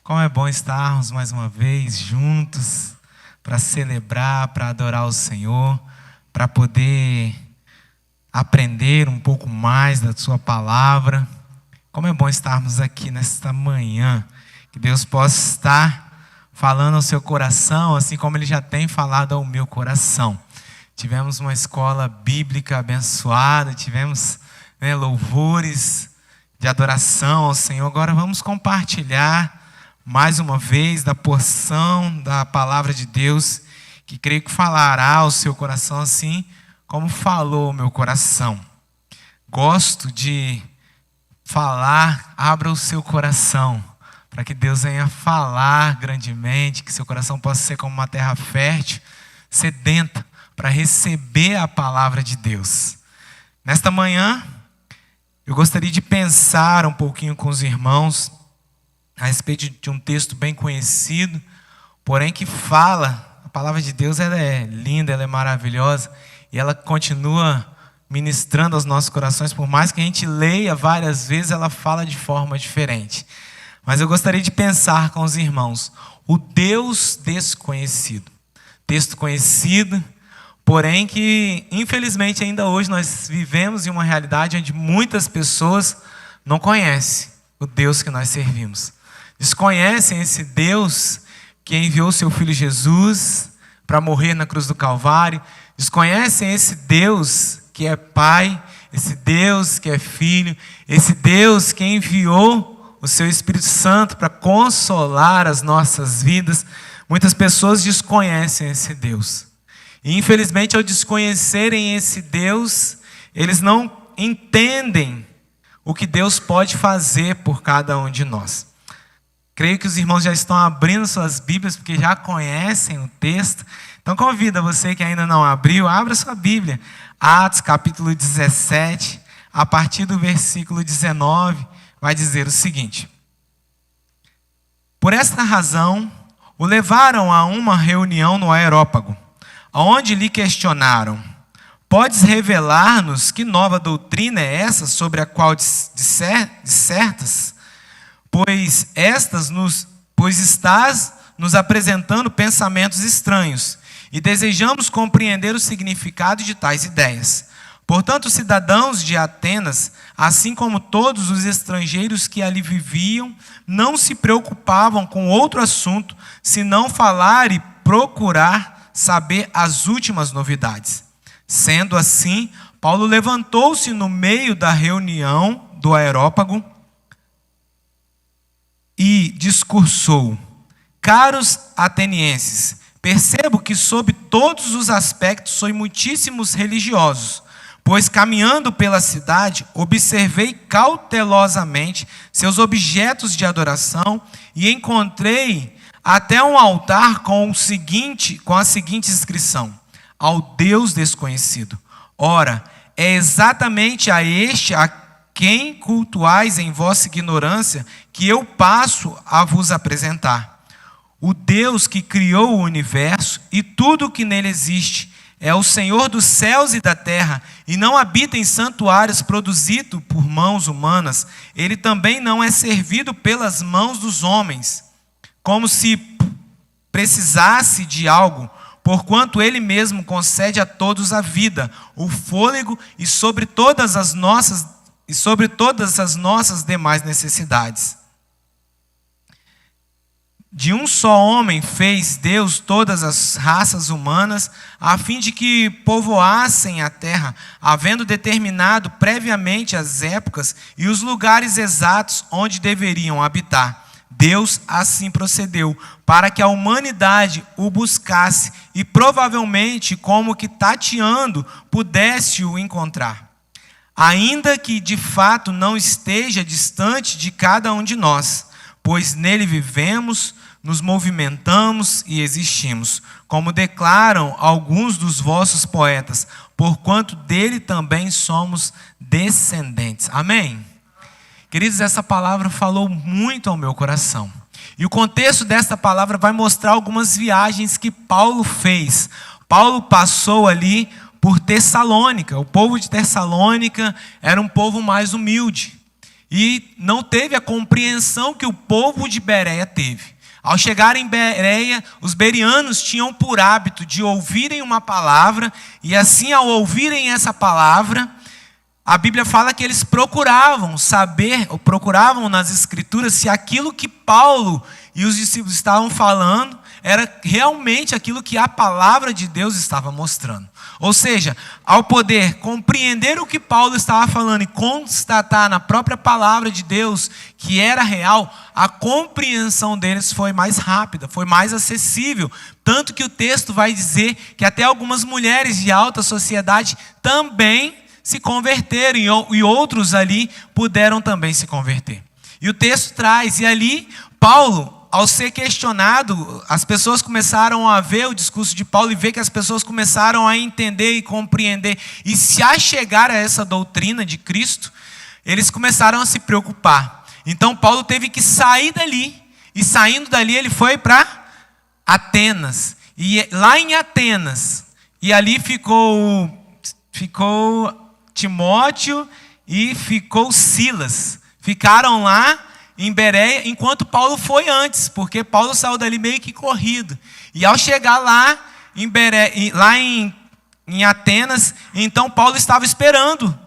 Como é bom estarmos mais uma vez juntos para celebrar, para adorar o Senhor, para poder aprender um pouco mais da sua palavra. Como é bom estarmos aqui nesta manhã, que Deus possa estar falando ao seu coração, assim como Ele já tem falado ao meu coração. Tivemos uma escola bíblica abençoada, tivemos louvores de adoração ao Senhor. Agora vamos compartilhar mais uma vez da porção da palavra de Deus, que creio que falará ao seu coração assim como falou o meu coração. Gosto de falar, abra o seu coração, para que Deus venha falar grandemente, que seu coração possa ser como uma terra fértil, sedenta, para receber a palavra de Deus. Nesta manhã, eu gostaria de pensar um pouquinho com os irmãos a respeito de um texto bem conhecido, porém que fala, a palavra de Deus ela é linda, ela é maravilhosa, e ela continua ministrando aos nossos corações, por mais que a gente leia várias vezes, ela fala de forma diferente. Mas eu gostaria de pensar com os irmãos, o Deus desconhecido. Texto conhecido, porém que infelizmente ainda hoje nós vivemos em uma realidade onde muitas pessoas não conhecem o Deus que nós servimos. Desconhecem esse Deus que enviou seu Filho Jesus para morrer na cruz do Calvário. Desconhecem esse Deus que é Pai, esse Deus que é Filho, esse Deus que enviou o seu Espírito Santo para consolar as nossas vidas. Muitas pessoas desconhecem esse Deus. E infelizmente, ao desconhecerem esse Deus, eles não entendem o que Deus pode fazer por cada um de nós. Creio que os irmãos já estão abrindo suas Bíblias, porque já conhecem o texto. Então convido você que ainda não abriu, abra sua Bíblia. Atos capítulo 17, a partir do versículo 19, vai dizer o seguinte: Por esta razão, o levaram a uma reunião no Areópago, onde lhe questionaram: Podes revelar-nos que nova doutrina é essa sobre a qual dissertas? Pois estás nos apresentando pensamentos estranhos, e desejamos compreender o significado de tais ideias. Portanto, cidadãos de Atenas, assim como todos os estrangeiros que ali viviam, não se preocupavam com outro assunto, senão falar e procurar saber as últimas novidades. Sendo assim, Paulo levantou-se no meio da reunião do Areópago e discursou: Caros atenienses, percebo que sob todos os aspectos sois muitíssimos religiosos, pois caminhando pela cidade, observei cautelosamente seus objetos de adoração e encontrei até um altar com a seguinte inscrição: Ao Deus desconhecido. Ora, é exatamente a este a quem cultuais em vossa ignorância que eu passo a vos apresentar. O Deus que criou o universo e tudo o que nele existe é o Senhor dos céus e da terra, e não habita em santuários produzidos por mãos humanas. Ele também não é servido pelas mãos dos homens, como se precisasse de algo, porquanto Ele mesmo concede a todos a vida, o fôlego e sobre todas as nossas demais necessidades. De um só homem fez Deus todas as raças humanas, a fim de que povoassem a terra, havendo determinado previamente as épocas e os lugares exatos onde deveriam habitar. Deus assim procedeu, para que a humanidade o buscasse e provavelmente, como que tateando, pudesse o encontrar. Ainda que de fato não esteja distante de cada um de nós, pois nele vivemos, nos movimentamos e existimos, como declaram alguns dos vossos poetas, porquanto dele também somos descendentes. Amém? Queridos, essa palavra falou muito ao meu coração. E o contexto dessa palavra vai mostrar algumas viagens que Paulo fez. Paulo passou ali por Tessalônica. O povo de Tessalônica era um povo mais humilde. e não teve a compreensão que o povo de Bereia teve. Ao chegar em Bereia, os bereanos tinham por hábito de ouvirem uma palavra, e assim, ao ouvirem essa palavra, a Bíblia fala que eles procuravam saber, ou procuravam nas Escrituras, se aquilo que Paulo e os discípulos estavam falando era realmente aquilo que a palavra de Deus estava mostrando. Ou seja, ao poder compreender o que Paulo estava falando e constatar na própria palavra de Deus que era real, a compreensão deles foi mais rápida, foi mais acessível. Tanto que o texto vai dizer que até algumas mulheres de alta sociedade também se converteram e outros ali puderam também se converter. E o texto traz, e ali Paulo, ao ser questionado, as pessoas começaram a ver o discurso de Paulo e ver que as pessoas começaram a entender e compreender e se achegar a essa doutrina de Cristo, eles começaram a se preocupar. Então Paulo teve que sair dali, e saindo dali ele foi para Atenas. E lá em Atenas, e ali ficou Timóteo e ficou Silas. Ficaram lá em Bereia, enquanto Paulo foi antes, porque Paulo saiu dali meio que corrido. E ao chegar lá em Bereia, lá em Atenas, então Paulo estava esperando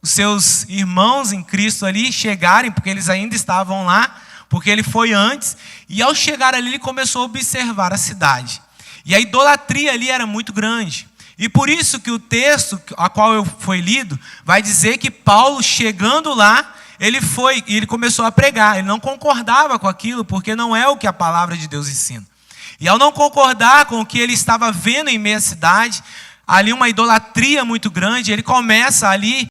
os seus irmãos em Cristo ali chegarem, porque eles ainda estavam lá, porque ele foi antes. E ao chegar ali, ele começou a observar a cidade. E a idolatria ali era muito grande. E por isso que o texto a qual foi lido vai dizer que Paulo, chegando lá, ele começou a pregar. Ele não concordava com aquilo, porque não é o que a palavra de Deus ensina. E ao não concordar com o que ele estava vendo em meia cidade, ali uma idolatria muito grande, ele começa ali